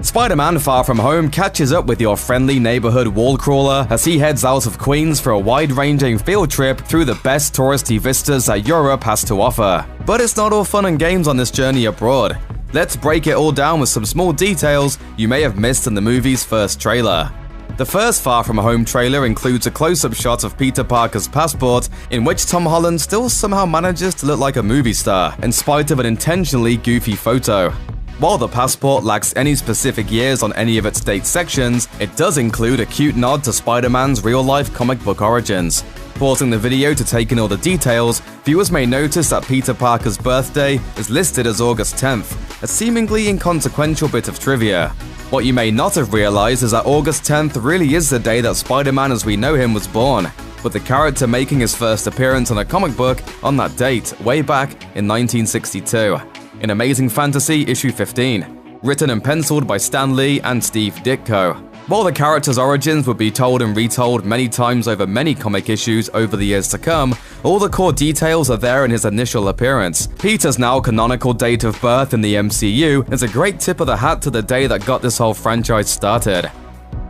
Spider-Man Far From Home catches up with your friendly neighborhood wall crawler as he heads out of Queens for a wide-ranging field trip through the best touristy vistas that Europe has to offer. But it's not all fun and games on this journey abroad. Let's break it all down with some small details you may have missed in the movie's first trailer. The first Far From Home trailer includes a close-up shot of Peter Parker's passport, in which Tom Holland still somehow manages to look like a movie star, in spite of an intentionally goofy photo. While the passport lacks any specific years on any of its date sections, it does include a cute nod to Spider-Man's real-life comic book origins. Pausing the video to take in all the details, viewers may notice that Peter Parker's birthday is listed as August 10th, a seemingly inconsequential bit of trivia. What you may not have realized is that August 10th really is the day that Spider-Man as we know him was born, with the character making his first appearance in a comic book on that date, way back in 1962. In Amazing Fantasy issue 15, written and penciled by Stan Lee and Steve Ditko. While the character's origins would be told and retold many times over many comic issues over the years to come, all the core details are there in his initial appearance. Peter's now canonical date of birth in the MCU is a great tip of the hat to the day that got this whole franchise started.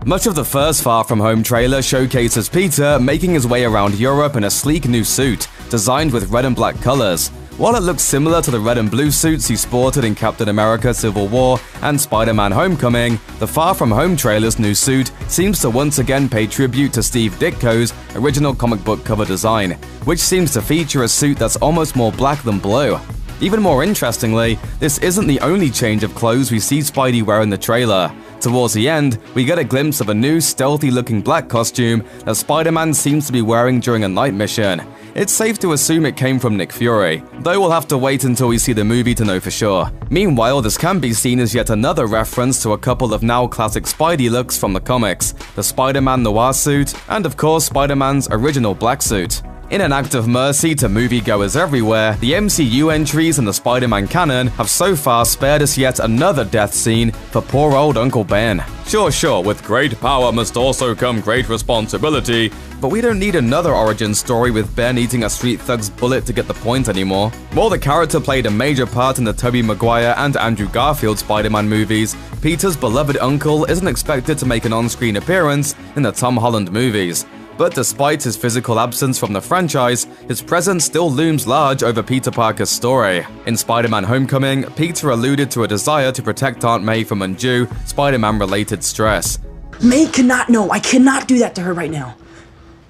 Much of the first Far From Home trailer showcases Peter making his way around Europe in a sleek new suit, designed with red and black colors. While it looks similar to the red and blue suits he sported in Captain America Civil War and Spider-Man Homecoming, the Far From Home trailer's new suit seems to once again pay tribute to Steve Ditko's original comic book cover design, which seems to feature a suit that's almost more black than blue. Even more interestingly, this isn't the only change of clothes we see Spidey wear in the trailer. Towards the end, we get a glimpse of a new stealthy-looking black costume that Spider-Man seems to be wearing during a night mission. It's safe to assume it came from Nick Fury, though we'll have to wait until we see the movie to know for sure. Meanwhile, this can be seen as yet another reference to a couple of now classic Spidey looks from the comics, the Spider-Man noir suit, and of course Spider-Man's original black suit. In an act of mercy to moviegoers everywhere, the MCU entries in the Spider-Man canon have so far spared us yet another death scene for poor old Uncle Ben. Sure, with great power must also come great responsibility, but we don't need another origin story with Ben eating a street thug's bullet to get the point anymore. While the character played a major part in the Tobey Maguire and Andrew Garfield Spider-Man movies, Peter's beloved uncle isn't expected to make an on-screen appearance in the Tom Holland movies. But despite his physical absence from the franchise, his presence still looms large over Peter Parker's story. In Spider-Man Homecoming, Peter alluded to a desire to protect Aunt May from undue Spider-Man-related stress. May cannot know. I cannot do that to her right now.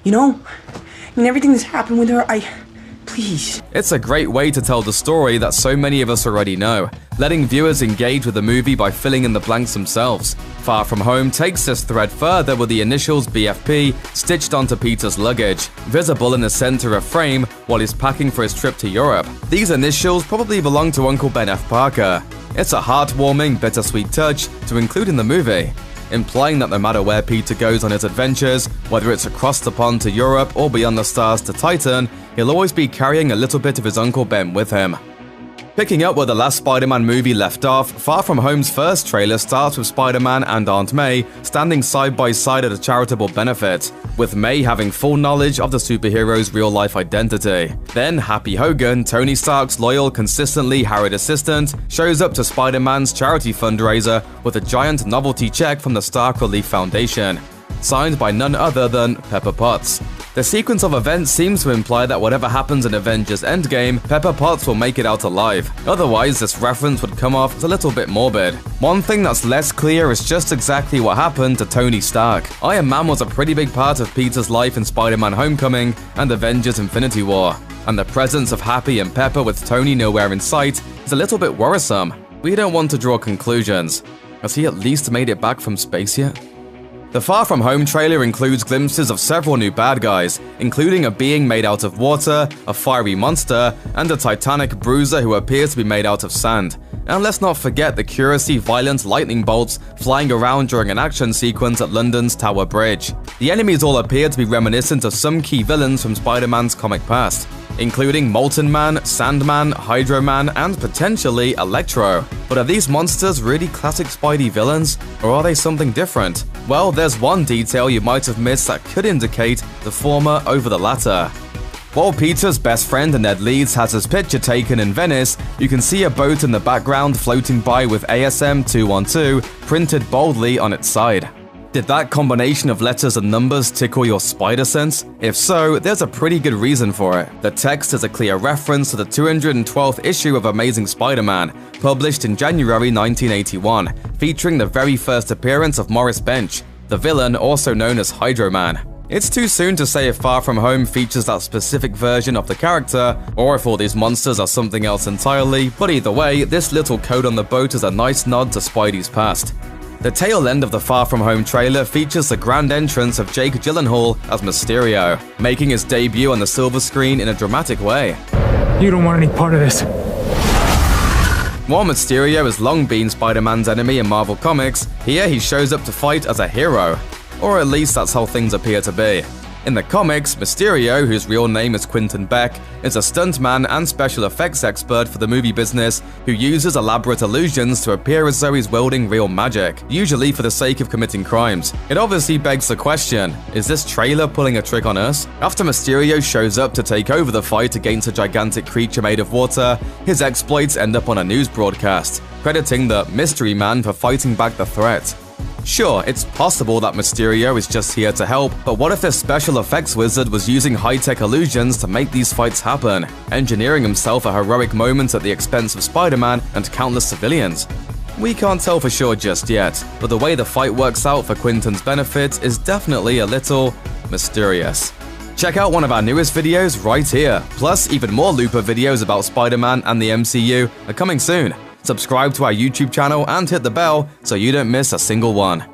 You know? I mean, everything that's happened with her, please. It's a great way to tell the story that so many of us already know, letting viewers engage with the movie by filling in the blanks themselves. Far From Home takes this thread further with the initials BFP stitched onto Peter's luggage, visible in the center of frame while he's packing for his trip to Europe. These initials probably belong to Uncle Ben F. Parker. It's a heartwarming, bittersweet touch to include in the movie, implying that no matter where Peter goes on his adventures, whether it's across the pond to Europe or beyond the stars to Titan, he'll always be carrying a little bit of his Uncle Ben with him. Picking up where the last Spider-Man movie left off, Far From Home's first trailer starts with Spider-Man and Aunt May standing side by side at a charitable benefit, with May having full knowledge of the superhero's real-life identity. Then Happy Hogan, Tony Stark's loyal, consistently harried assistant, shows up to Spider-Man's charity fundraiser with a giant novelty check from the Stark Relief Foundation, signed by none other than Pepper Potts. The sequence of events seems to imply that whatever happens in Avengers Endgame, Pepper Potts will make it out alive. Otherwise, this reference would come off as a little bit morbid. One thing that's less clear is just exactly what happened to Tony Stark. Iron Man was a pretty big part of Peter's life in Spider-Man Homecoming and Avengers Infinity War, and the presence of Happy and Pepper with Tony nowhere in sight is a little bit worrisome. We don't want to draw conclusions. Has he at least made it back from space yet? The Far From Home trailer includes glimpses of several new bad guys, including a being made out of water, a fiery monster, and a titanic bruiser who appears to be made out of sand. And let's not forget the curiously violent lightning bolts flying around during an action sequence at London's Tower Bridge. The enemies all appear to be reminiscent of some key villains from Spider-Man's comic past, including Molten Man, Sandman, Hydro Man, and potentially Electro. But are these monsters really classic Spidey villains, or are they something different? Well, there's one detail you might have missed that could indicate the former over the latter. While Peter's best friend Ned Leeds has his picture taken in Venice, you can see a boat in the background floating by with ASM 212 printed boldly on its side. Did that combination of letters and numbers tickle your spider sense? If so, there's a pretty good reason for it. The text is a clear reference to the 212th issue of Amazing Spider-Man, published in January 1981, featuring the very first appearance of Morris Bench, the villain also known as Hydro Man. It's too soon to say if Far From Home features that specific version of the character, or if all these monsters are something else entirely, but either way, this little code on the boat is a nice nod to Spidey's past. The tail end of the Far From Home trailer features the grand entrance of Jake Gyllenhaal as Mysterio, making his debut on the silver screen in a dramatic way. You don't want any part of this. While Mysterio has long been Spider-Man's enemy in Marvel Comics, here he shows up to fight as a hero. Or at least that's how things appear to be. In the comics, Mysterio, whose real name is Quentin Beck, is a stuntman and special effects expert for the movie business who uses elaborate illusions to appear as though he's wielding real magic, usually for the sake of committing crimes. It obviously begs the question, is this trailer pulling a trick on us? After Mysterio shows up to take over the fight against a gigantic creature made of water, his exploits end up on a news broadcast, crediting the Mystery Man for fighting back the threat. Sure, it's possible that Mysterio is just here to help, but what if this special effects wizard was using high-tech illusions to make these fights happen, engineering himself a heroic moment at the expense of Spider-Man and countless civilians? We can't tell for sure just yet, but the way the fight works out for Quentin's benefit is definitely a little mysterious. Check out one of our newest videos right here, plus even more Looper videos about Spider-Man and the MCU are coming soon. Subscribe to our YouTube channel and hit the bell so you don't miss a single one.